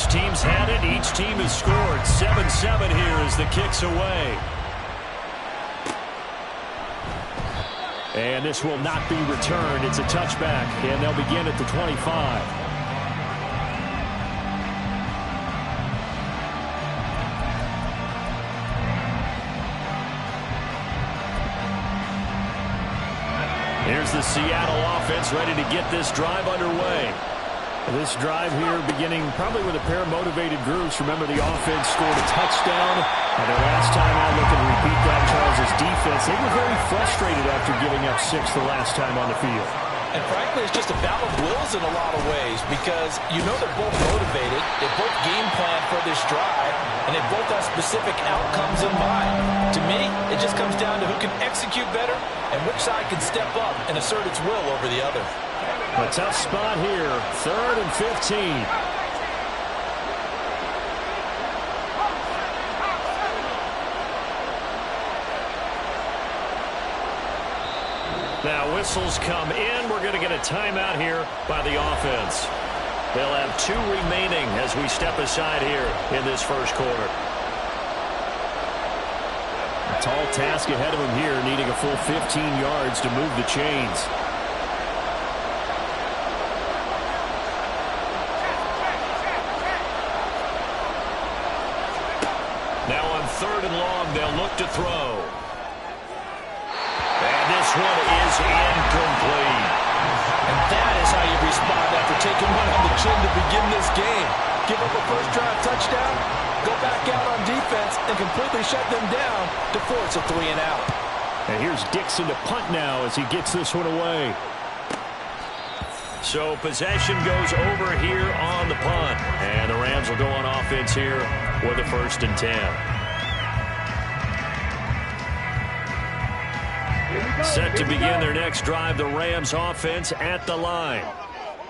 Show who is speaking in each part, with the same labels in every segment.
Speaker 1: team's had it. Each team has scored. 7-7 here as the kick's away. And this will not be returned. It's a touchback, and they'll begin at the 25. Here's the Seattle offense ready to get this drive underway. This drive here beginning probably with a pair of motivated groups. Remember, the offense scored a touchdown. And their last time out, looking to repeat that, Charles' defense. They were very frustrated after giving up 6 the last time on the field.
Speaker 2: And frankly, it's just a battle of wills in a lot of ways because you know they're both motivated. They both game plan for this drive, and they both have specific outcomes in mind. To me, it just comes down to who can execute better and which side can step up and assert its will over the other.
Speaker 1: A tough spot here, 3rd and 15. Now whistles come in. We're going to get a timeout here by the offense. They'll have 2 remaining as we step aside here in this first quarter. A tall task ahead of him here, needing a full 15 yards to move the chains. Now on 3rd and long, they'll look to throw. And this one is incomplete.
Speaker 2: And that is how you respond after taking one on the chin to begin this game. Give up a first drive touchdown, go back out on defense, and completely shut them down to force a 3 and out.
Speaker 1: And here's Dixon to punt now as he gets this one away. So possession goes over here on the punt. And the Rams will go on offense here with a 1st and 10. Set to begin their next drive, the Rams offense at the line.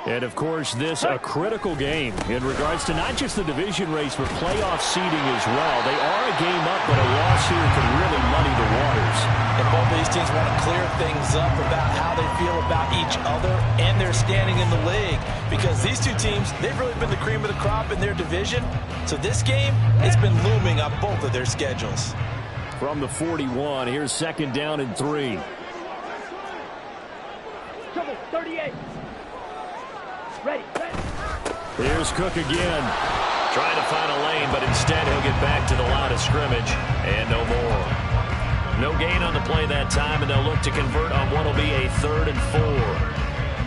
Speaker 1: And, of course, this a critical game in regards to not just the division race, but playoff seeding as well. They are a game up, but a loss here could really muddy the waters.
Speaker 2: And both of these teams want to clear things up about how they feel about each other and their standing in the league. Because these two teams, they've really been the cream of the crop in their division. So this game, it's been looming on both of their schedules.
Speaker 1: From the 41, here's 2nd down and 3.
Speaker 3: Trouble, 38. Ready.
Speaker 1: Here's Cook again. Trying to find a lane, but instead he'll get back to the line of scrimmage. And no more. No gain on the play that time, and they'll look to convert on what will be a 3rd and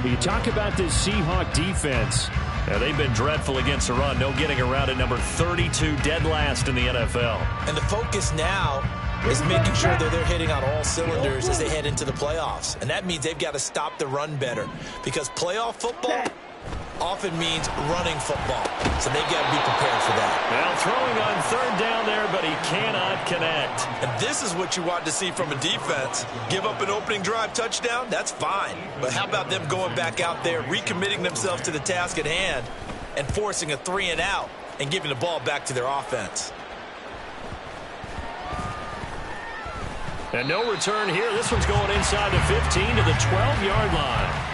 Speaker 1: 4. You talk about this Seahawk defense. Now, they've been dreadful against the run. No getting around at number 32, dead last in the NFL.
Speaker 2: And the focus now is making sure that they're hitting on all cylinders as they head into the playoffs. And that means they've got to stop the run better. Because playoff football often means running football. So they've got to be prepared for that.
Speaker 1: Now throwing on 3rd down there, but he cannot connect.
Speaker 2: And this is what you want to see from a defense. Give up an opening drive touchdown, that's fine. But how about them going back out there, recommitting themselves to the task at hand, and forcing a 3 and out, and giving the ball back to their offense.
Speaker 1: And no return here. This one's going inside the 15 to the 12-yard line.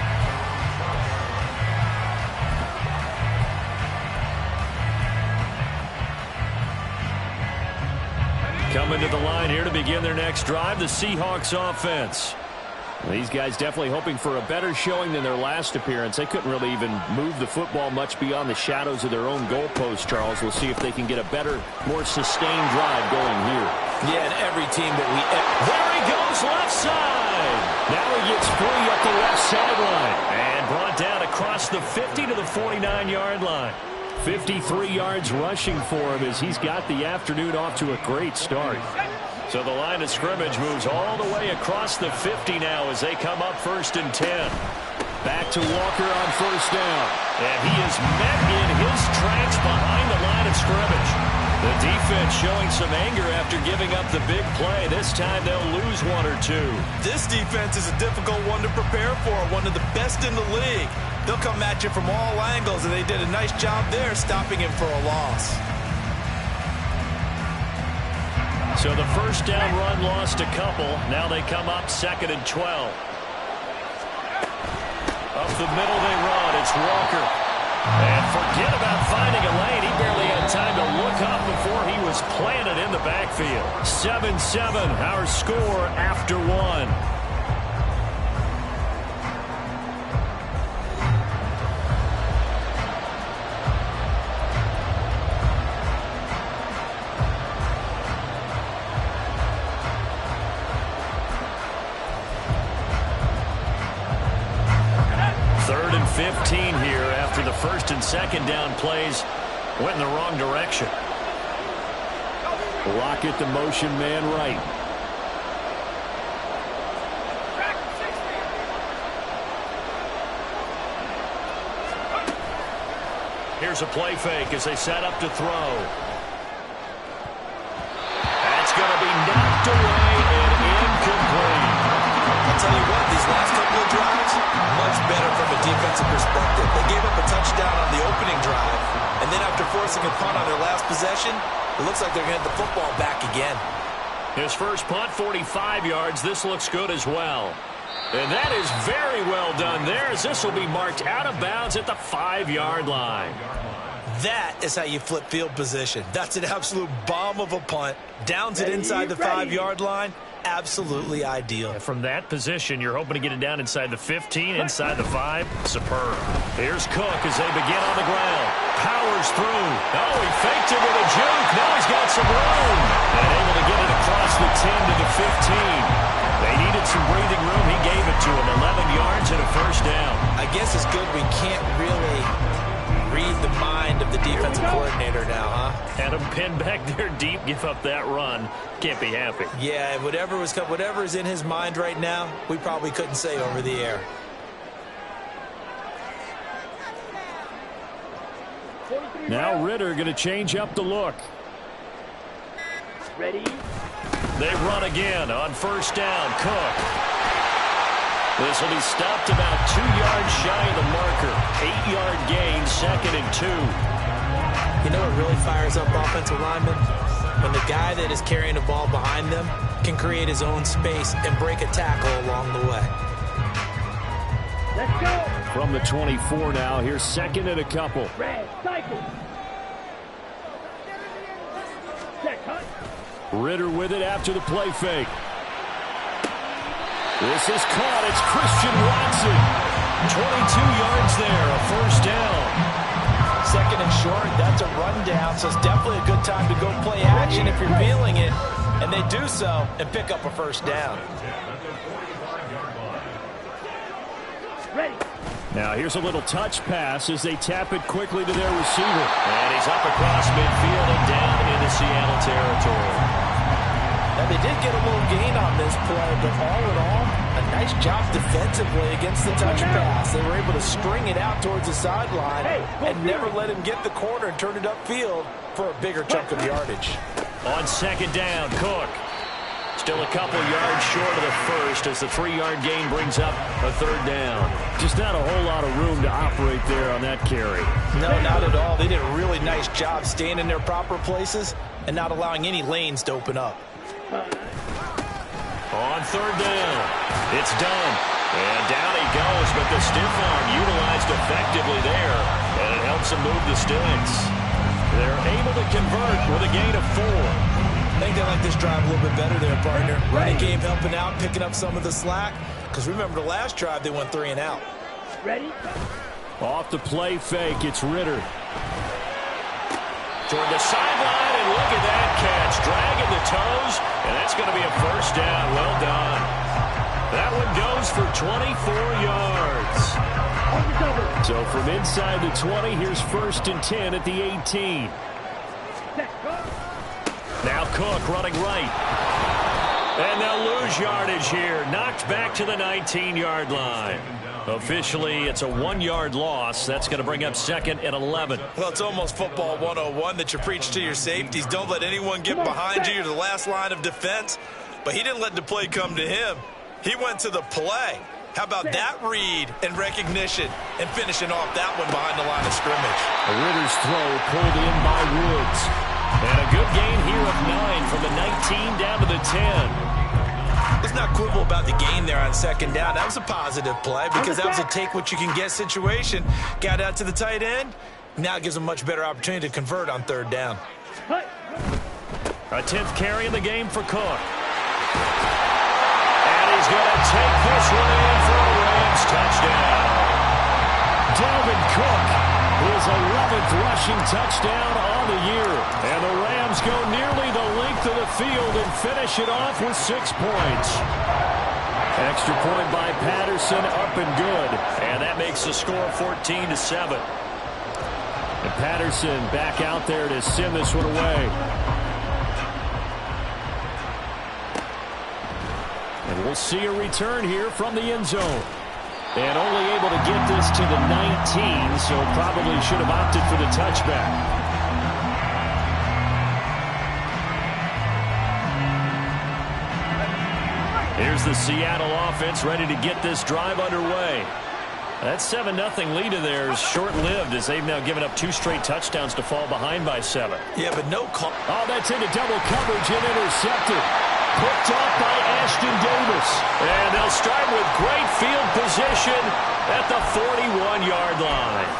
Speaker 1: Coming to the line here to begin their next drive, the Seahawks offense. These guys definitely hoping for a better showing than their last appearance. They couldn't really even move the football much beyond the shadows of their own goalpost, Charles. We'll see if they can get a better, more sustained drive going here.
Speaker 2: Yeah, and every team that we...
Speaker 1: There he goes, left side. Now he gets free up the left sideline. And brought down across the 50 to the 49-yard line. 53 yards rushing for him as he's got the afternoon off to a great start. So the line of scrimmage moves all the way across the 50 now as they come up 1st and 10. Back to Walker on 1st down. And he is met in his tracks behind the line of scrimmage. The defense showing some anger after giving up the big play. This time they'll lose 1 or 2.
Speaker 2: This defense is a difficult one to prepare for, one of the best in the league. They'll come at you from all angles, and they did a nice job there stopping him for a loss.
Speaker 1: So the 1st down run lost a couple. Now they come up 2nd and 12. Up the middle they run. It's Walker. And forget about finding a lane. He barely had time to look up before he was planted in the backfield. 7-7, our score after one. Third and 15 here after the first and second down plays went in the wrong direction. Lockett, the motion man right. Here's a play fake as they set up to throw. That's going to be knocked away and incomplete.
Speaker 2: I'll tell you what, these last couple of drives, much better from a defensive perspective. They gave up a touchdown on the opening drive, and then after forcing a punt on their last possession, it looks like they're going to get the football back again.
Speaker 1: His first punt, 45 yards. This looks good as well. And that is very well done there, as this will be marked out of bounds at the 5-yard line.
Speaker 2: That is how you flip field position. That's an absolute bomb of a punt. Downs it inside the 5-yard line. Absolutely ideal.
Speaker 1: From that position, you're hoping to get it down inside the 15, inside the 5. Superb. Here's Cook as they begin on the ground. Powers through. Oh, he faked it with a juke. Now he's got some room. And able to get it across the 10 to the 15. They needed some breathing room. He gave it to him. 11 yards and a first down.
Speaker 2: I guess it's good we can't really read the mind of the defensive coordinator now, huh?
Speaker 1: Had him pinned back there deep, give up that run. Can't be happy.
Speaker 2: Yeah, whatever is in his mind right now, we probably couldn't say over the air.
Speaker 1: Now Ritter going to change up the look.
Speaker 3: Ready?
Speaker 1: They run again on first down. Cook. This will be stopped about 2 yards shy of the marker. 8-yard gain, 2nd and 2.
Speaker 2: You know what really fires up offensive linemen? When the guy that is carrying the ball behind them can create his own space and break a tackle along the way.
Speaker 3: Let's go.
Speaker 1: From the 24 now, here's 2nd and a couple.
Speaker 3: Red, cycle. Check, cut.
Speaker 1: Ritter with it after the play fake. This is caught. It's Christian Watson. 22 yards there, a first down.
Speaker 2: 2nd and short, that's a rundown, so it's definitely a good time to go play action if you're feeling it. And they do so and pick up a first down.
Speaker 3: Ready.
Speaker 1: Now here's a little touch pass as they tap it quickly to their receiver. And he's up across midfield and down into Seattle territory.
Speaker 2: Now, they did get a little gain on this play, but all in all, a nice job defensively against the touch pass. They were able to string it out towards the sideline and never let him get the corner and turn it upfield for a bigger chunk of yardage.
Speaker 1: On 2nd down, Cook. Still a couple yards short of the first as the 3-yard gain brings up a 3rd down. Just not a whole lot of room to operate there on that carry.
Speaker 2: No, not at all. They did a really nice job staying in their proper places and not allowing any lanes to open up.
Speaker 1: On 3rd down, it's done. And down he goes, but the stiff arm utilized effectively there, and it helps him move the sticks. They're able to convert with a gain of 4.
Speaker 2: I think they like this drive a little bit better there, partner. Running game helping out, picking up some of the slack. Because remember, the last drive, they went 3 and out.
Speaker 3: Ready?
Speaker 1: Off the play fake, it's Ritter. Toward the sideline, and look at that catch. Dragging the toes, and that's going to be a first down. Well done. That one goes for 24 yards. So from inside the 20, here's 1st and 10 at the 18. Now Cook running right. And they'll lose yardage here. Knocked back to the 19-yard line. Officially, it's a 1-yard loss. That's going to bring up 2nd and 11.
Speaker 2: Well, it's almost football 101 that you preach to your safeties. Don't let anyone get behind you. You're the last line of defense. But he didn't let the play come to him. He went to the play. How about that read and recognition and finishing off that one behind the line of scrimmage?
Speaker 1: A Ritter's throw pulled in by Woods. And a good gain here of 9 from the 19 down to the 10.
Speaker 2: It's not quibble about the gain there on second down. That was a positive play because that was a take-what-you-can-get situation. Got out to the tight end. Now it gives them a much better opportunity to convert on third down.
Speaker 1: A 10th carry in the game for Cook. And he's going to take this one in for a Rams touchdown. Dalvin Cook, his 11th rushing touchdown on the year. And the Rams go nearly the length of the field and finish it off with 6 points. Extra point by Patterson, up and good. And that makes the score 14-7. And Patterson back out there to send this one away. And we'll see a return here from the end zone. And only able to get this to the 19, so probably should have opted for the touchback. Here's the Seattle offense ready to get this drive underway. That 7-0 lead of theirs short-lived as they've now given up 2 straight touchdowns to fall behind by 7.
Speaker 2: Yeah, but no call.
Speaker 1: Oh, that's into double coverage and intercepted. Picked off by Ashton Davis. And they'll start with great field position at the 41-yard line.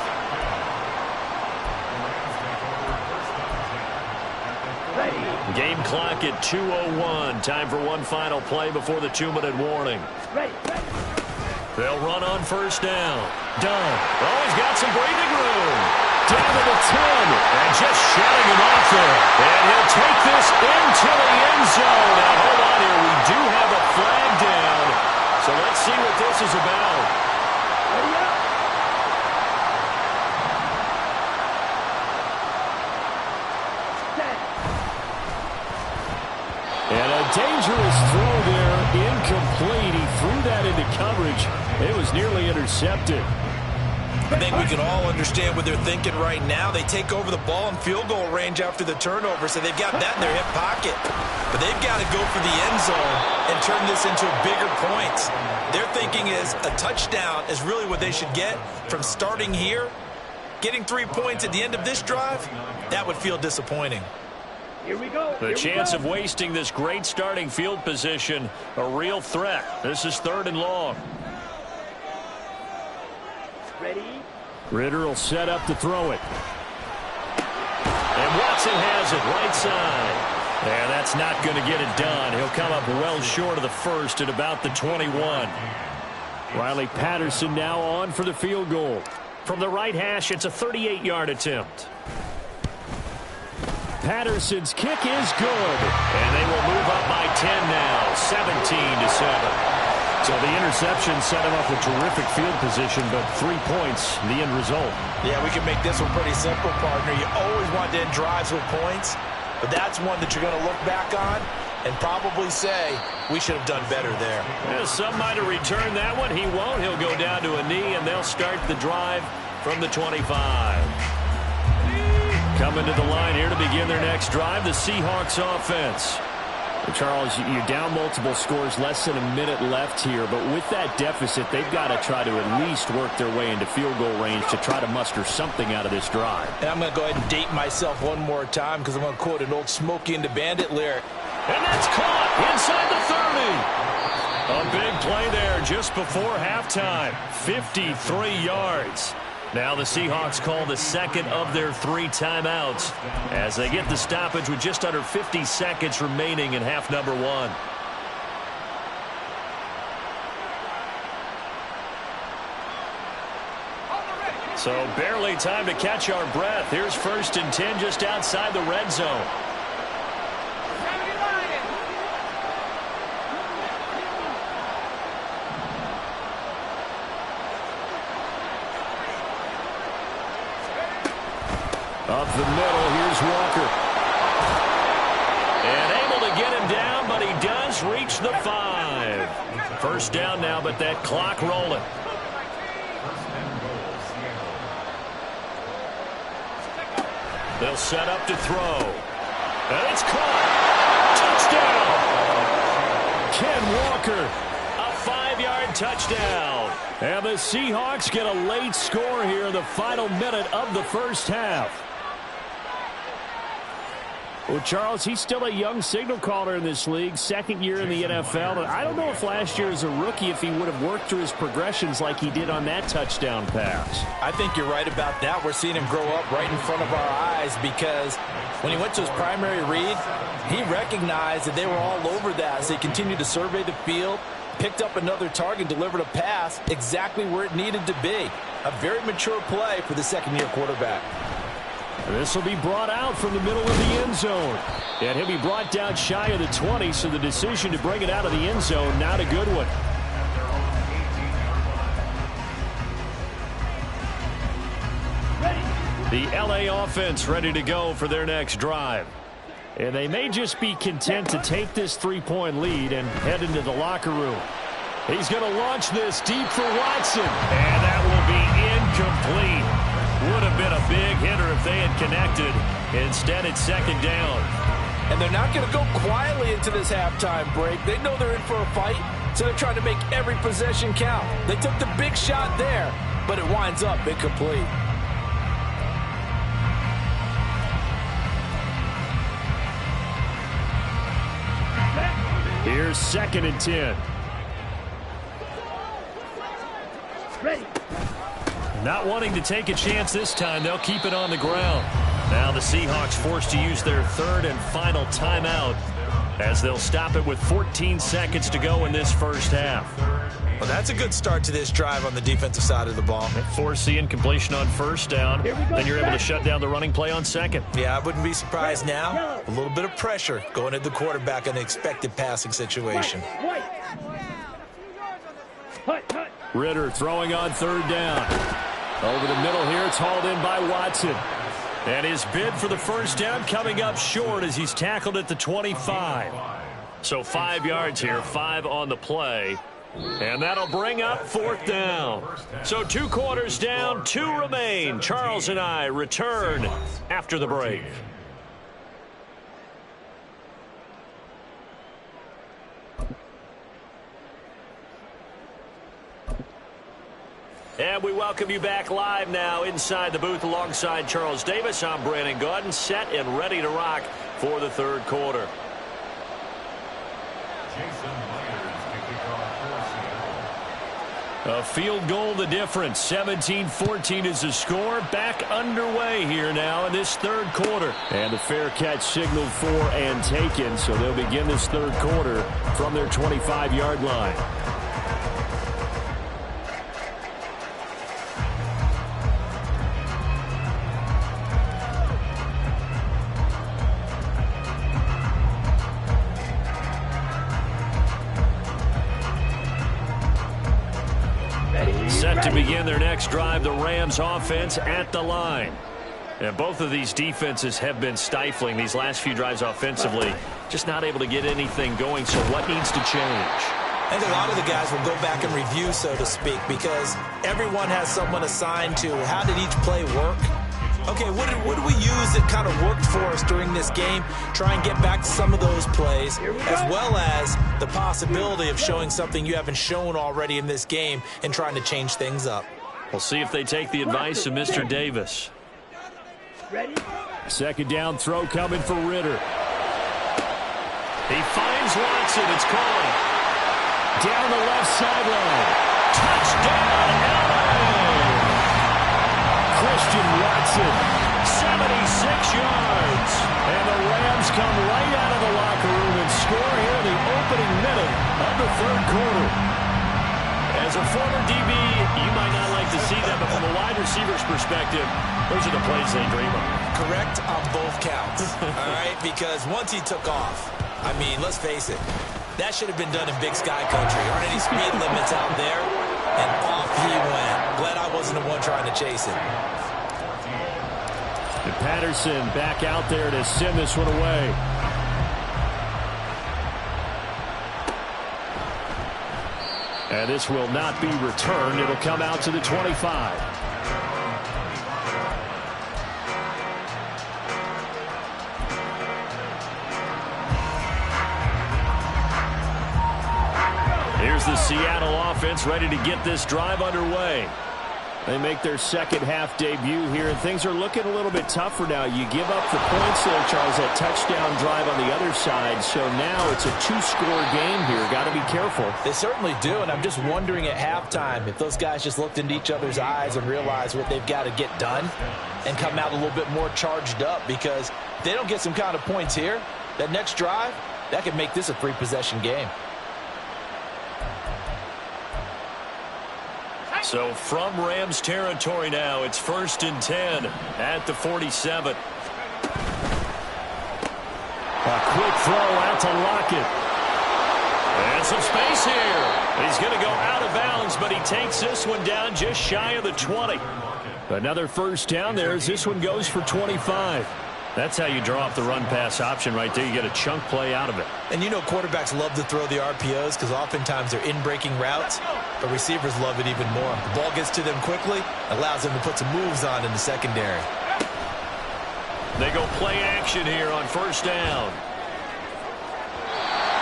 Speaker 1: Game clock at 2:01. Time for one final play before the 2-minute warning. They'll run on first down. Dunn. Oh, he's got some breathing room. Down to the 10. And just shutting him off there. And he'll take this into the end zone. Now, hold on here. We do have a flag down. So let's see what this is about.
Speaker 3: Ready up.
Speaker 1: And a dangerous throw there. Incomplete. He threw that into coverage. It was nearly intercepted.
Speaker 2: I think we can all understand what they're thinking right now. They take over the ball in field goal range after the turnover, so they've got that in their hip pocket. But they've got to go for the end zone and turn this into bigger points. Their thinking is a touchdown is really what they should get from starting here. Getting 3 points at the end of this drive, that would feel disappointing.
Speaker 3: Here we go.
Speaker 1: The chance of wasting this great starting field position, a real threat. This is 3rd and long.
Speaker 3: Ready?
Speaker 1: Ritter will set up to throw it. And Watson has it right side. And that's not going to get it done. He'll come up well short of the first at about the 21. Riley Patterson now on for the field goal. From the right hash, it's a 38-yard attempt. Patterson's kick is good. And they will move up by 10 now, 17-7. So the interception set him up with terrific field position, but 3 points, the end result.
Speaker 2: Yeah, we can make this one pretty simple, partner. You always want to end drives with points, but that's one that you're going to look back on and probably say, we should have done better there.
Speaker 1: Yeah, some might have returned that one. He won't. He'll go down to a knee, and they'll start the drive from the 25. Coming to the line here to begin their next drive, the Seahawks offense. Charles, you're down multiple scores, less than a minute left here, but with that deficit, they've got to try to at least work their way into field goal range to try to muster something out of this drive.
Speaker 2: And I'm going to go ahead and date myself one more time because I'm going to quote an old Smokey and the Bandit lyric.
Speaker 1: And that's caught inside the 30. A big play there just before halftime, 53 yards. Now the Seahawks call the second of their 3 timeouts as they get the stoppage with just under 50 seconds remaining in half number 1. So barely time to catch our breath. Here's 1st and 10 just outside the red zone. Up the middle, here's Walker. And able to get him down, but he does reach the 5. First down now, but that clock rolling. They'll set up to throw. And it's caught. Touchdown! Ken Walker, a 5-yard touchdown. And the Seahawks get a late score here in the final minute of the first half. Well, Charles, he's still a young signal caller in this league, second year in the NFL. And I don't know if last year as a rookie if he would have worked through his progressions like he did on that touchdown pass.
Speaker 2: I think you're right about that. We're seeing him grow up right in front of our eyes because when he went to his primary read, he recognized that they were all over that as they continued to survey the field, picked up another target, delivered a pass exactly where it needed to be. A very mature play for the second-year quarterback.
Speaker 1: This will be brought out from the middle of the end zone. And he'll be brought down shy of the 20, so the decision to bring it out of the end zone, not a good one. The LA offense ready to go for their next drive. And they may just be content to take this 3-point lead and head into the locker room. He's going to launch this deep for Watson. And that will be incomplete. Would have been a big hitter if they had connected. Instead, it's second down.
Speaker 2: And they're not going to go quietly into this halftime break. They know they're in for a fight, so they're trying to make every possession count. They took the big shot there, but it winds up incomplete.
Speaker 1: Here's 2nd and 10.
Speaker 3: Ready.
Speaker 1: Not wanting to take a chance this time, they'll keep it on the ground. Now the Seahawks forced to use their 3rd and final timeout as they'll stop it with 14 seconds to go in this first half.
Speaker 2: Well, that's a good start to this drive on the defensive side of the ball.
Speaker 1: Force the incompletion on first down. Then you're able to shut down the running play on second.
Speaker 2: Yeah, I wouldn't be surprised now. A little bit of pressure going at the quarterback in an expected passing situation.
Speaker 1: Ritter throwing on 3rd down. Over the middle here, it's hauled in by Watson. And his bid for the first down coming up short as he's tackled at the 25. So 5 yards here, 5 on the play. And that'll bring up 4th down. So 2 quarters down, 2 remain. Charles and I return after the break. And we welcome you back live now inside the booth alongside Charles Davis. I'm Brandon Gaudin, set and ready to rock for the 3rd quarter. A field goal the difference. 17-14 is the score. Back underway here now in this 3rd quarter. And the fair catch signaled for and taken. So they'll begin this 3rd quarter from their 25-yard line. Set to begin their next drive, the Rams offense at the line. And both of these defenses have been stifling these last few drives offensively. Just not able to get anything going, so what needs to change?
Speaker 2: I think a lot of the guys will go back and review, so to speak, because everyone has someone assigned to how did each play work. Okay, what did we use that kind of worked for us during this game? Try and get back to some of those plays, as well as the possibility of showing something you haven't shown already in this game and trying to change things up.
Speaker 1: We'll see if they take the advice of Mr. Davis.
Speaker 3: Ready?
Speaker 1: 2nd down throw coming for Ritter. He finds Watson. It's caught. Down the left sideline. Touchdown, LA! Christian Watson, 76 yards. And the Rams come right out of the locker room and score here in the opening minute of the 3rd quarter. As a former DB, you might not like to see that, but from a wide receiver's perspective, those are the plays they dream of.
Speaker 2: Correct on both counts, all right? Because once he took off, I mean, let's face it, that should have been done in Big Sky Country. Aren't any speed limits out there? And off he went. Glad I wasn't the one trying to chase it.
Speaker 1: And Patterson back out there to send this one away. And this will not be returned. It'll come out to the 25. Here's the Seattle offense ready to get this drive underway. They make their second half debut here, and things are looking a little bit tougher now. You give up the points there, Charles, that touchdown drive on the other side. So now it's a two-score game here. Got to be careful.
Speaker 2: They certainly do, and I'm just wondering at halftime if those guys just looked into each other's eyes and realized what they've got to get done and come out a little bit more charged up, because if they don't get some kind of points here, that next drive, that could make this a three-possession game.
Speaker 1: So from Rams territory now, it's 1st and 10 at the 47. A quick throw out to Lockett. And some space here. He's going to go out of bounds, but he takes this one down just shy of the 20. Another first down there as this one goes for 25. That's how you draw up the run-pass option right there. You get a chunk play out of it.
Speaker 2: And you know quarterbacks love to throw the RPOs because oftentimes they're in-breaking routes, but receivers love it even more. The ball gets to them quickly, allows them to put some moves on in the secondary.
Speaker 1: They go play action here on first down.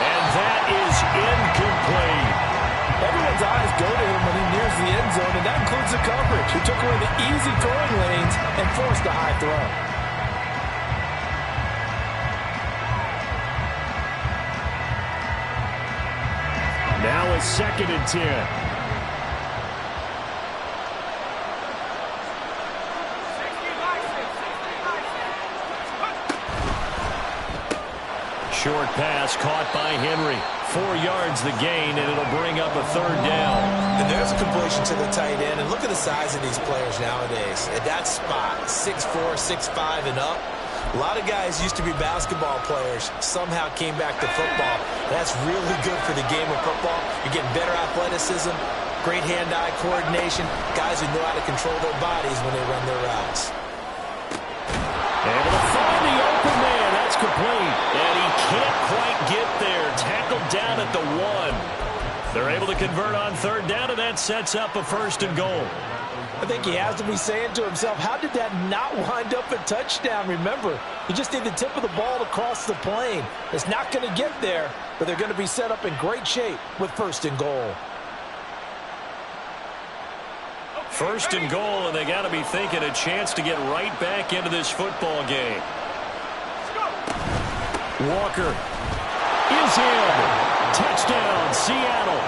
Speaker 1: And that is incomplete.
Speaker 2: Everyone's eyes go to him when he nears the end zone, and that includes the coverage, who took away the easy throwing lanes and forced a high throw.
Speaker 1: Now it's 2nd and 10. Short pass caught by Henry. 4 yards the gain, and it'll bring up a 3rd down.
Speaker 2: And there's a completion to the tight end. And look at the size of these players nowadays. At that spot, 6'4", 6'5", and up. A lot of guys used to be basketball players, somehow came back to football. That's really good for the game of football. You're getting better athleticism, great hand-eye coordination, guys who know how to control their bodies when they run their routes.
Speaker 1: Able to find the open man. That's complete. And he can't quite get there. Tackled down at the 1. They're able to convert on 3rd down, and that sets up a 1st and goal.
Speaker 2: I think he has to be saying to himself, how did that not wind up a touchdown? Remember, you just need the tip of the ball to cross the plane. It's not going to get there, but they're going to be set up in great shape with 1st and goal.
Speaker 1: 1st and goal, and they got to be thinking a chance to get right back into this football game. Walker is in. Touchdown, Seattle.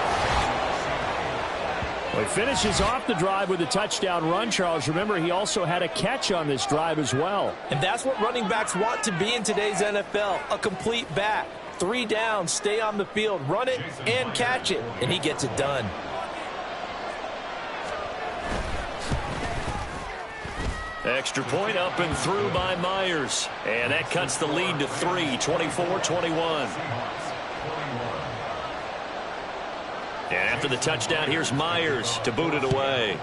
Speaker 1: Well, he finishes off the drive with a touchdown run, Charles. Remember, he also had a catch on this drive as well.
Speaker 2: And that's what running backs want to be in today's NFL, a complete back. 3 downs, stay on the field, run it, and catch it. And he gets it done.
Speaker 1: Extra point up and through by Myers. And that cuts the lead to 3, 24-21. And after the touchdown, here's Myers to boot it away.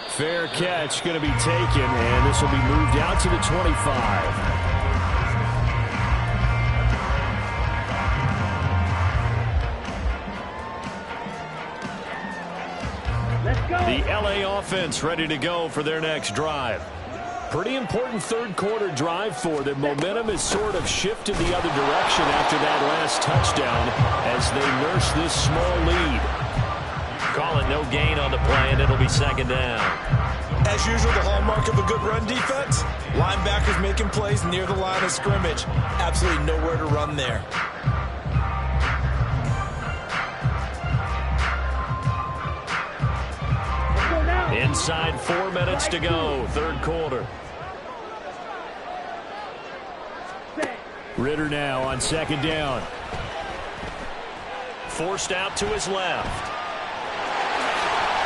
Speaker 1: Fair catch going to be taken, and this will be moved out to the 25. The LA offense ready to go for their next drive. Pretty important 3rd quarter drive for them. Momentum has sort of shifted the other direction after that last touchdown as they nurse this small lead. Call it no gain on the play, and it'll be 2nd down.
Speaker 2: As usual, the hallmark of a good run defense, linebackers making plays near the line of scrimmage. Absolutely nowhere to run there.
Speaker 1: Inside 4 minutes to go, 3rd quarter. Ritter now on 2nd down. Forced out to his left.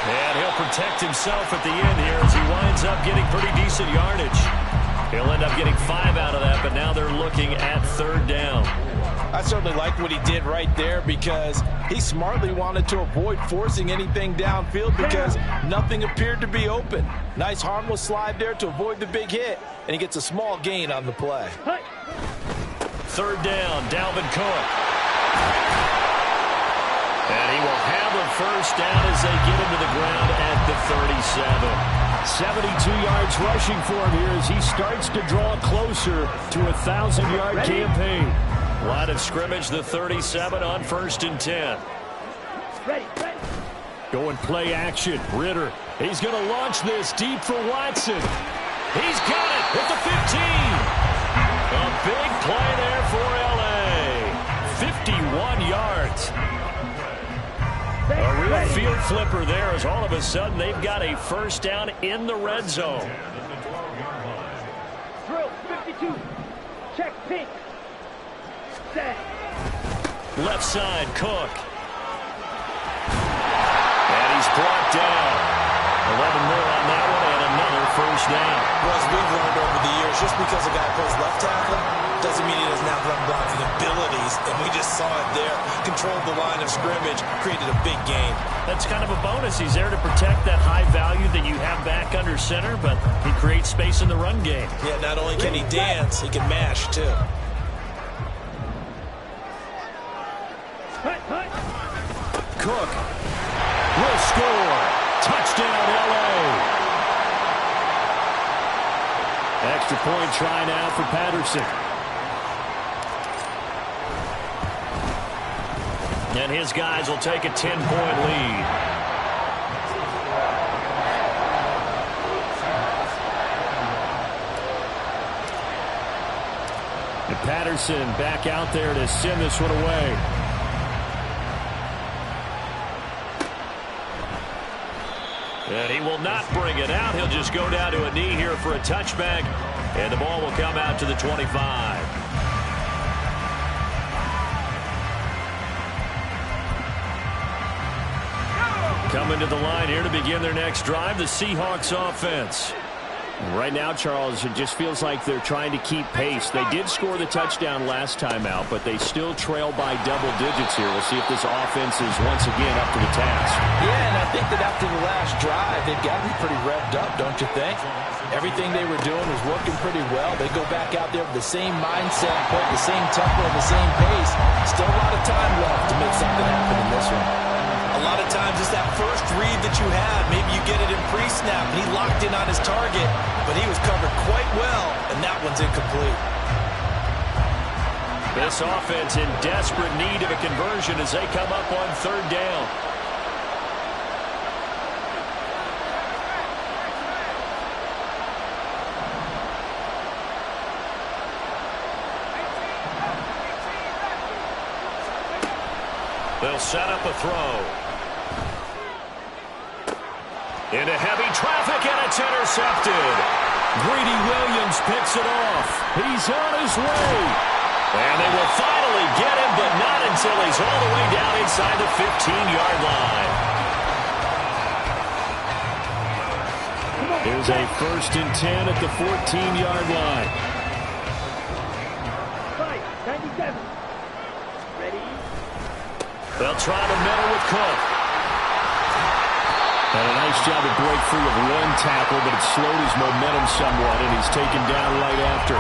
Speaker 1: And he'll protect himself at the end here as he winds up getting pretty decent yardage. He'll end up getting 5 out of that, but now they're looking at 3rd down.
Speaker 2: I certainly like what he did right there because he smartly wanted to avoid forcing anything downfield because nothing appeared to be open. Nice harmless slide there to avoid the big hit, and he gets a small gain on the play.
Speaker 1: 3rd down, Dalvin Cook. And he will have a 1st down as they get him to the ground at the 37. 72 yards rushing for him here as he starts to draw closer to a 1,000-yard campaign. Line of scrimmage, the 37 on 1st and 10.
Speaker 3: Ready.
Speaker 1: Going play action. Ritter. He's going to launch this deep for Watson. He's got it at the 15. A big play there for L.A. 51 yards. A real field flipper there as all of a sudden they've got a first down in the red zone.
Speaker 3: Drill 52. Check pink. Set.
Speaker 1: Left side, Cook. And he's brought down. 11 more on that one and another first down.
Speaker 2: Well, as we've learned over the years, just because a guy plays left tackle doesn't mean he doesn't have run blocking abilities. And we just saw it there. Controlled the line of scrimmage, created a big gain.
Speaker 1: That's kind of a bonus. He's there to protect that high value that you have back under center, but he creates space in the run game.
Speaker 2: Yeah, not only can he dance, he can mash too.
Speaker 1: Cook will score. Touchdown, L.A. Extra point try now for Patterson. And his guys will take a 10-point lead. And Patterson back out there to send this one away. And he will not bring it out. He'll just go down to a knee here for a touchback. And the ball will come out to the 25. Coming to the line here to begin their next drive, the Seahawks offense. Right now, Charles, it just feels like they're trying to keep pace. They did score the touchdown last time out, but they still trail by double digits here. We'll see if this offense is once again up to the task.
Speaker 2: Yeah, and I think that after the last drive, they've got to be pretty revved up, don't you think? Everything they were doing was working pretty well. They go back out there with the same mindset, play the same tempo, the same pace. Still a lot of time left to make something happen in this one. A lot of times it's that first read that you have. Maybe you get it in pre-snap, and he locked in on his target, but he was covered quite well, and that one's incomplete.
Speaker 1: This offense in desperate need of a conversion as they come up on third down. They'll set up a throw. Into heavy traffic, and it's intercepted. Greedy Williams picks it off. He's on his way. And they will finally get him, but not until he's all the way down inside the 15-yard line. Here's a 1st and 10 at the 14-yard line.
Speaker 3: 97. Ready?
Speaker 1: They'll try the middle with Cook. And a nice job to break free of one tackle, but it slowed his momentum somewhat, and he's taken down right after.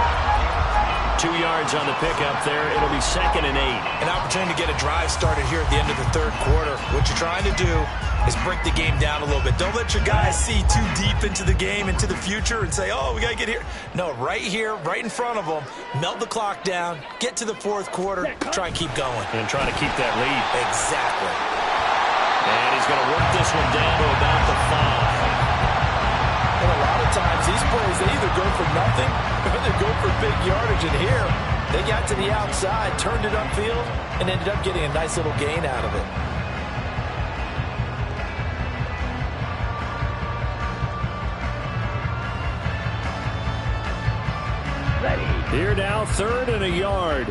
Speaker 1: 2 yards on the pickup there. It'll be 2nd and 8.
Speaker 2: An opportunity to get a drive started here at the end of the third quarter. What you're trying to do is break the game down a little bit. Don't let your guys see too deep into the game, into the future, and say, oh, we got to get here. No, right here, right in front of them, melt the clock down, get to the fourth quarter, try and keep going.
Speaker 1: And try to keep that lead.
Speaker 2: Exactly.
Speaker 1: And he's going to work this one down to about the 5.
Speaker 2: And a lot of times, these plays, they either go for nothing or they go for big yardage. And here, they got to the outside, turned it upfield, and ended up getting a nice little gain out of it.
Speaker 3: Ready?
Speaker 1: Here now, 3rd and a yard.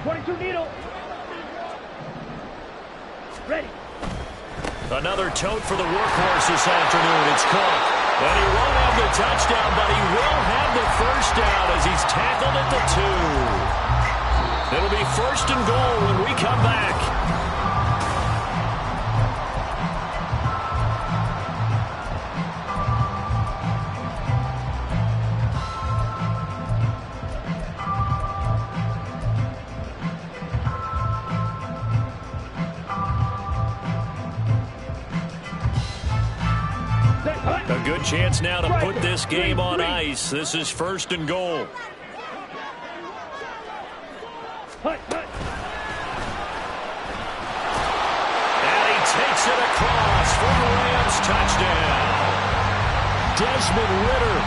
Speaker 3: 22 needle. Ready?
Speaker 1: Another tote for the workhorse this afternoon. It's Cook. And he won't have the touchdown, but he will have the first down as he's tackled at the 2. It'll be 1st and goal when we come back. A good chance now to put this game on ice. This is 1st and goal. And he takes it across Desmond Ridder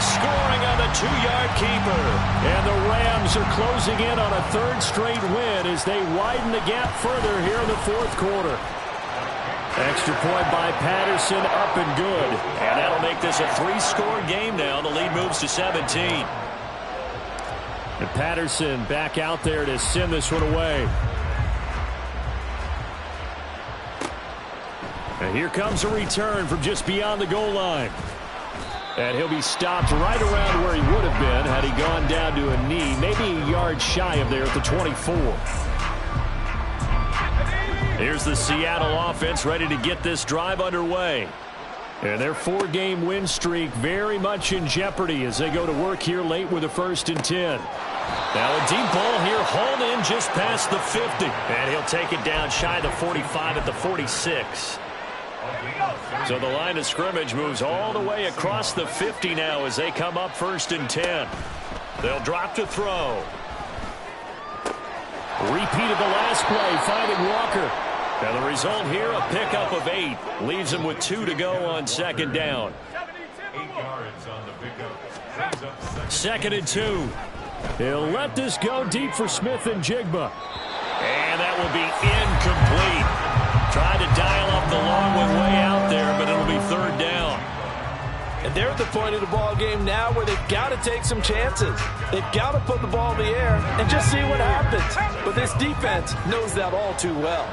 Speaker 1: scoring on the 2-yard keeper. And the Rams are closing in on a third straight win as they widen the gap further here in the fourth quarter. Extra point by Patterson, up and good. And that'll make this a 3-score game now. The lead moves to 17. And Patterson back out there to send this one away. And here comes a return from just beyond the goal line. And he'll be stopped right around where he would have been had he gone down to a knee, maybe a yard shy of there at the 24. Here's the Seattle offense ready to get this drive underway. And their 4-game win streak very much in jeopardy as they go to work here late with a 1st and 10. Now a deep ball here hauled in just past the 50. And he'll take it down shy of the 45 at the 46. So the line of scrimmage moves all the way across the 50 now as they come up 1st and 10. They'll drop to throw. Repeated the last play, finding Walker. Now the result here, a pickup of 8. Leaves him with 2 to go on 2nd down. 2nd and 2. He'll let this go deep for Smith and Jigba. And that will be incomplete. Tried to dial up the long one way out there, but it'll be 3rd down.
Speaker 2: And they're at the point of the ball game now where they've got to take some chances. They've got to put the ball in the air and just see what happens. But this defense knows that all too well.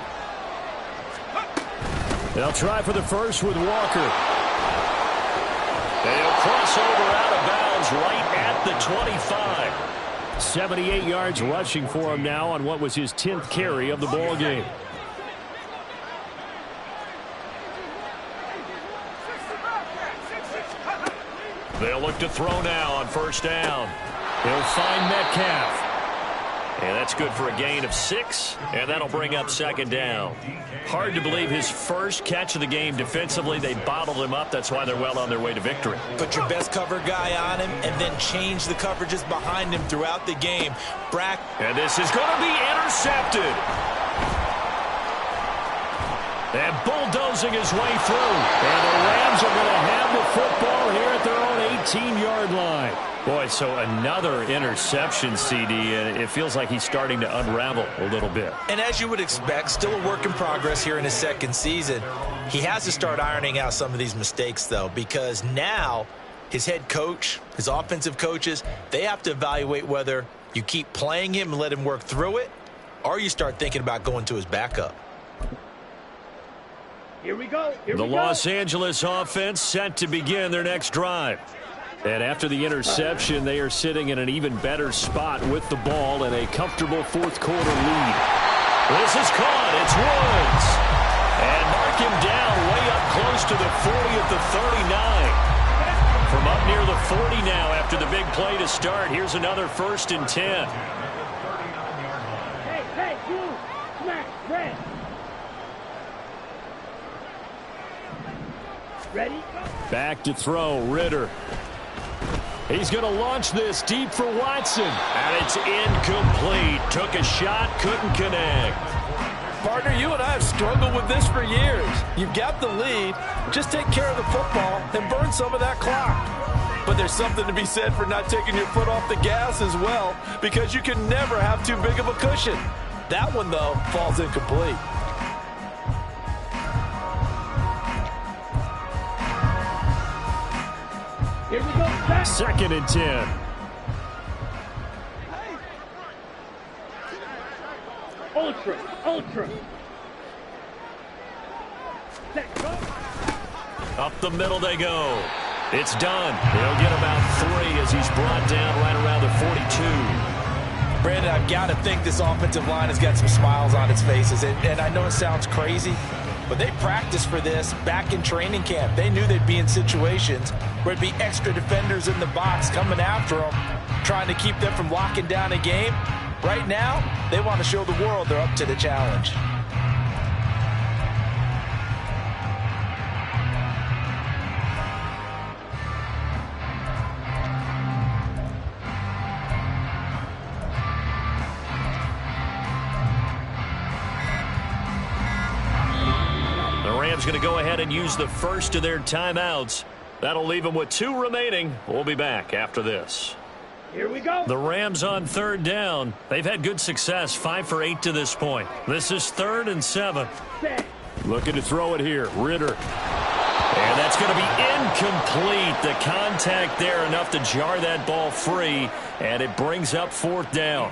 Speaker 1: They'll try for the first with Walker. They'll cross over out of bounds right at the 25. 78 yards rushing for him now on what was his 10th carry of the ball game. They'll look to throw now on 1st down. He'll find Metcalf. And that's good for a gain of 6, and that'll bring up 2nd down. Hard to believe his first catch of the game defensively. They bottled him up. That's why they're well on their way to victory.
Speaker 2: Put your best cover guy on him and then change the coverages behind him throughout the game.
Speaker 1: And this is going to be intercepted. And bulldozing his way through. And the Rams are going to have the football here at their own 18-yard line. Boy, so another interception, CD, and it feels like he's starting to unravel a little bit.
Speaker 2: And as you would expect, still a work in progress here in his 2nd season. He has to start ironing out some of these mistakes, though, because now his head coach, his offensive coaches, they have to evaluate whether you keep playing him and let him work through it, or you start thinking about going to his backup.
Speaker 3: Here we go.
Speaker 1: The Los Angeles offense set to begin their next drive. And after the interception, they are sitting in an even better spot with the ball and a comfortable 4th quarter lead. This is caught. It's Woods. And mark him down way up close to the 40 at the 39. From up near the 40 now after the big play to start. Here's another 1st and 10.
Speaker 3: Hey, you. Smack, red. Ready?
Speaker 1: Back to throw, Ridder. He's going to launch this deep for Watson. And it's incomplete. Took a shot, couldn't connect.
Speaker 2: Partner, you and I have struggled with this for years. You've got the lead. Just take care of the football and burn some of that clock. But there's something to be said for not taking your foot off the gas as well, because you can never have too big of a cushion. That one, though, falls incomplete.
Speaker 3: Here we go.
Speaker 1: 2nd and 10.
Speaker 3: Ultra. Set, go.
Speaker 1: Up the middle they go. It's done. He'll get about 3 as he's brought down right around the 42.
Speaker 2: Brandon, I've got to think this offensive line has got some smiles on its faces. And I know it sounds crazy, but they practiced for this back in training camp. They knew they'd be in situations where it'd be extra defenders in the box coming after them, trying to keep them from locking down a game. Right now, they want to show the world they're up to the challenge.
Speaker 1: Going to go ahead and use the first of their timeouts. That'll leave them with 2 remaining. We'll be back after this.
Speaker 3: Here we go.
Speaker 1: The Rams on 3rd down. They've had good success, 5 for 8 to this point. This is 3rd and 7.
Speaker 3: Set.
Speaker 1: Looking to throw it here. Ridder. And that's going to be incomplete. The contact there enough to jar that ball free, and it brings up 4th down.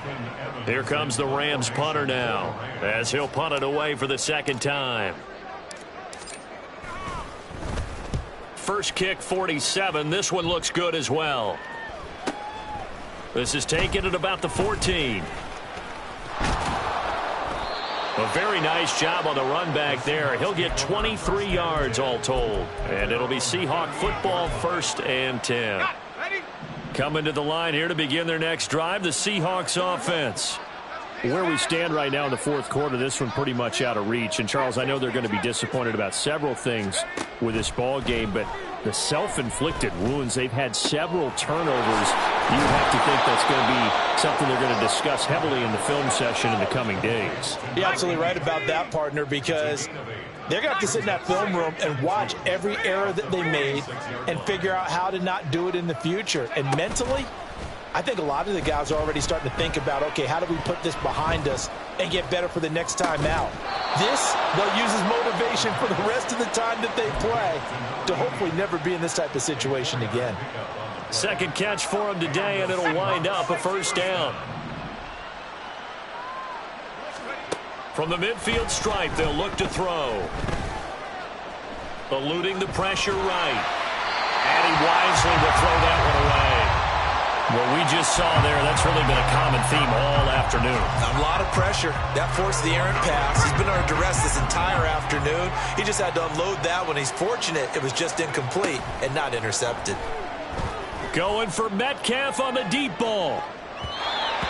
Speaker 1: Here comes the Rams punter now, as he'll punt it away for the 2nd time. First kick, 47. This one looks good as well. This is taken at about the 14. A very nice job on the run back there. He'll get 23 yards all told. And it'll be Seahawk football, 1st and 10. Coming to the line here to begin their next drive, the Seahawks offense. Where we stand right now in the 4th quarter, this one pretty much out of reach. And, Charles, I know they're going to be disappointed about several things with this ball game, but the self-inflicted wounds, they've had several turnovers. You have to think that's going to be something they're going to discuss heavily in the film session in the coming days.
Speaker 2: You're absolutely right about that, partner, because they're going to have to sit in that film room and watch every error that they made and figure out how to not do it in the future. And mentally, I think a lot of the guys are already starting to think about, okay, how do we put this behind us and get better for the next time out? This, they'll use as motivation for the rest of the time that they play to hopefully never be in this type of situation again.
Speaker 1: 2nd catch for him today, and it'll wind up a 1st down. From the midfield stripe, they'll look to throw. Eluding the pressure right. And he wisely will throw that one away. What we just saw there, that's really been a common theme all afternoon.
Speaker 2: A lot of pressure. That forced the errant pass. He's been under duress this entire afternoon. He just had to unload that one. He's fortunate it was just incomplete and not intercepted.
Speaker 1: Going for Metcalf on the deep ball.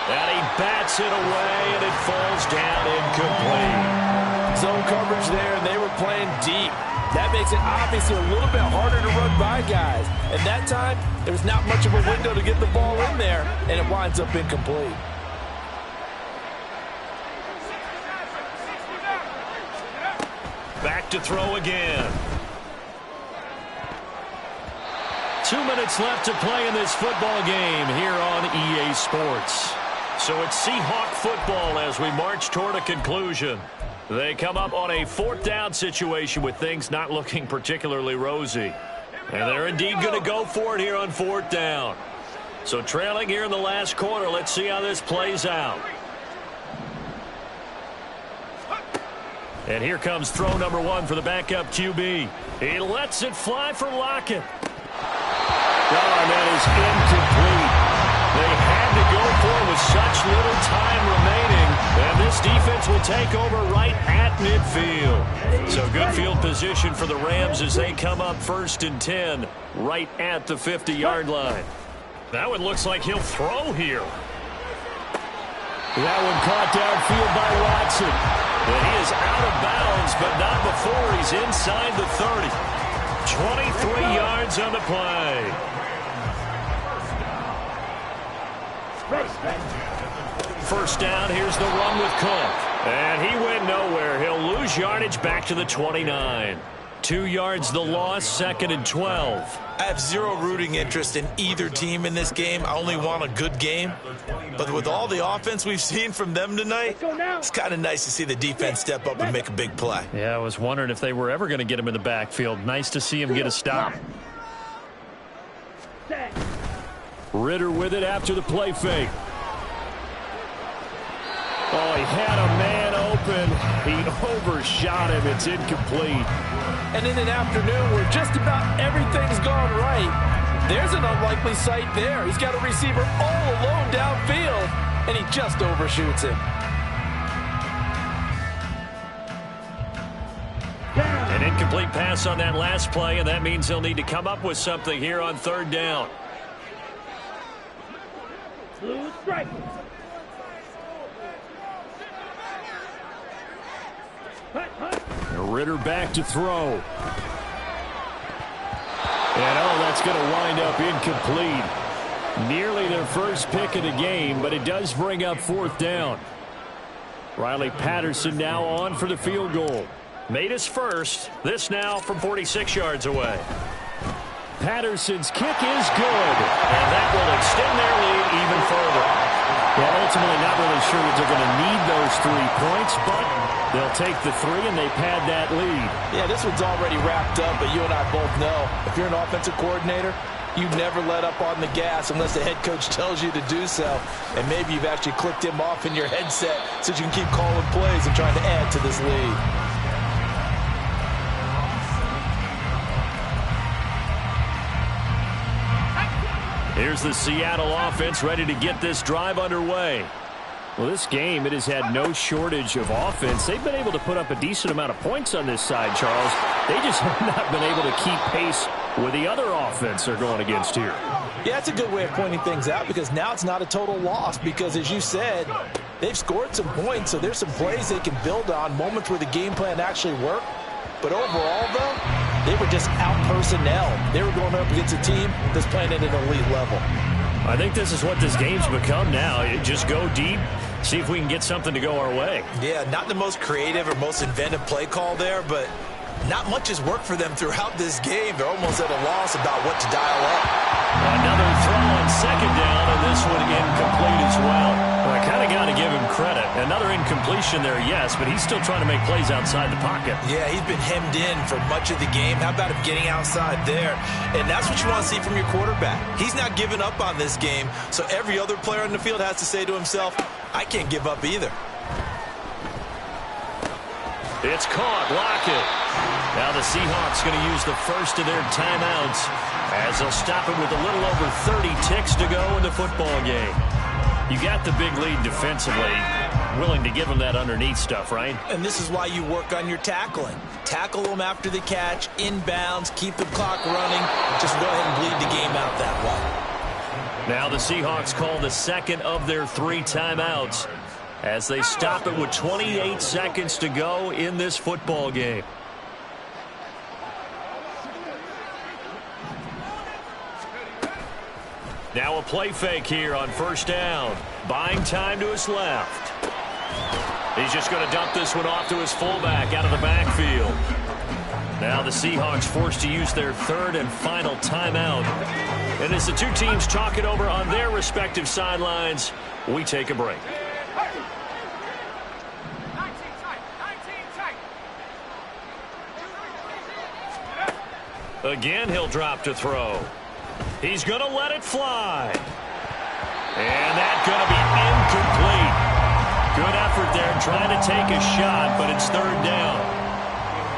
Speaker 1: And he bats it away, and it falls down incomplete.
Speaker 2: Zone coverage there, and they were playing deep. That makes it obviously a little bit harder to run by guys. And that time, there's not much of a window to get the ball in there, and it winds up incomplete.
Speaker 1: Back to throw again. 2 minutes left to play in this football game here on EA Sports. So it's Seahawk football as we march toward a conclusion. They come up on a 4th down situation with things not looking particularly rosy. And they're indeed going to go for it here on 4th down. So trailing here in the last quarter, let's see how this plays out. And here comes throw number 1 for the backup QB. He lets it fly for Lockett. Oh, and that is incomplete. They had to go for it with such little time remaining. And this defense will take over right at midfield. So good field position for the Rams as they come up 1st and 10 right at the 50-yard line. That one looks like he'll throw here. That one caught downfield by Watson. And he is out of bounds, but not before he's inside the 30. 23 yards on the play. First down, here's the run with Cook. And he went nowhere. He'll lose yardage back to the 29. 2 yards the loss, 2nd and 12.
Speaker 2: I have zero rooting interest in either team in this game. I only want a good game. But with all the offense we've seen from them tonight, it's kind of nice to see the defense step up and make a big play.
Speaker 1: Yeah, I was wondering if they were ever going to get him in the backfield. Nice to see him get a stop. Ridder with it after the play fake. Oh, he had a man open. He overshot him. It's incomplete.
Speaker 2: And in an afternoon where just about everything's gone right, there's an unlikely sight there. He's got a receiver all alone downfield, and he just overshoots him.
Speaker 1: An incomplete pass on that last play, and that means he'll need to come up with something here on 3rd down.
Speaker 3: Blue stripe.
Speaker 1: Ridder back to throw. And that's going to wind up incomplete. Nearly their first pick of the game, but it does bring up 4th down. Riley Patterson now on for the field goal. Made his first. This now from 46 yards away. Patterson's kick is good, and that will extend their lead even further. Well, ultimately not really sure that they're going to need those 3 points, but they'll take the 3 and they pad that lead.
Speaker 2: Yeah, this one's already wrapped up, but you and I both know if you're an offensive coordinator, you never let up on the gas unless the head coach tells you to do so. And maybe you've actually clicked him off in your headset so you can keep calling plays and trying to add to this lead.
Speaker 1: Here's the Seattle offense ready to get this drive underway. Well, this game, it has had no shortage of offense. They've been able to put up a decent amount of points on this side, Charles. They just have not been able to keep pace with the other offense they're going against here.
Speaker 2: Yeah, that's a good way of pointing things out because now it's not a total loss because, as you said, they've scored some points, so there's some plays they can build on, moments where the game plan actually worked. But overall, though, they were just out-personnel. They were going up against a team that's playing at an elite level.
Speaker 1: I think this is what this game's become now. Just go deep, see if we can get something to go our way.
Speaker 2: Yeah, not the most creative or most inventive play call there, but not much has worked for them throughout this game. They're almost at a loss about what to dial up.
Speaker 1: Another throw on second down, and this one incomplete as well. I kind of got to give him credit. Another incompletion there, yes, but he's still trying to make plays outside the pocket.
Speaker 2: Yeah, he's been hemmed in for much of the game. How about him getting outside there? And that's what you want to see from your quarterback. He's not giving up on this game, so every other player on the field has to say to himself, I can't give up either.
Speaker 1: It's caught. Lockett. Now the Seahawks going to use the first of their timeouts as they'll stop it with a little over 30 ticks to go in the football game. You got the big lead defensively, willing to give them that underneath stuff, right?
Speaker 2: And this is why you work on your tackling. Tackle them after the catch, inbounds, keep the clock running. Just go ahead and bleed the game out that way.
Speaker 1: Now the Seahawks call the second of their 3 timeouts as they stop it with 28 seconds to go in this football game. Now a play fake here on first down. Buying time to his left. He's just going to dump this one off to his fullback out of the backfield. Now the Seahawks forced to use their 3rd and final timeout. And as the two teams talk it over on their respective sidelines, we take a break. Again, he'll drop to throw. He's going to let it fly. And that's going to be incomplete. Good effort there trying to take a shot, but it's 3rd down.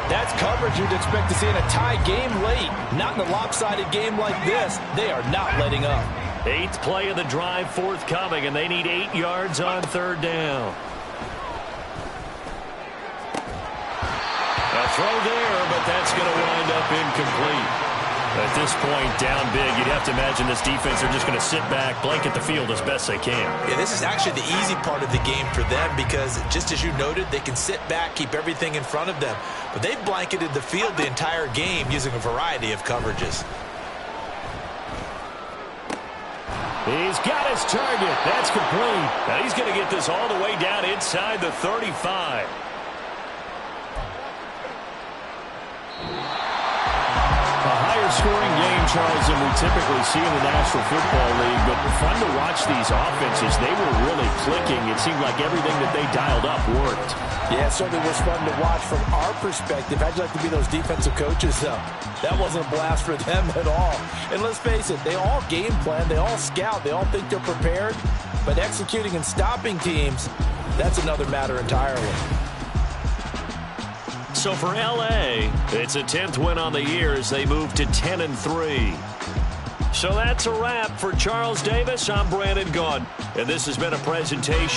Speaker 2: That's coverage you'd expect to see in a tie game late. Not in a lopsided game like this. They are not letting up.
Speaker 1: 8th play of the drive forthcoming, and they need 8 yards on 3rd down. A throw there, but that's going to wind up incomplete. At this point, down big, you'd have to imagine this defense are just going to sit back, blanket the field as best they can.
Speaker 2: Yeah, this is actually the easy part of the game for them because, just as you noted, they can sit back, keep everything in front of them. But they've blanketed the field the entire game using a variety of coverages.
Speaker 1: He's got his target. That's complete. Now he's going to get this all the way down inside the 35. A higher scoring game, Charles, than we typically see in the National Football League, but fun to watch these offenses. They were really clicking. It seemed like everything that they dialed up worked.
Speaker 2: Yeah, it certainly was fun to watch from our perspective. How'd you like to be those defensive coaches, though? That wasn't a blast for them at all. And let's face it, they all game plan, they all scout, they all think they're prepared, but executing and stopping teams, that's another matter entirely.
Speaker 1: So for L.A., it's a 10th win on the year as they move to 10-3. So that's a wrap for Charles Davis. I'm Brandon Gaudin, and this has been a presentation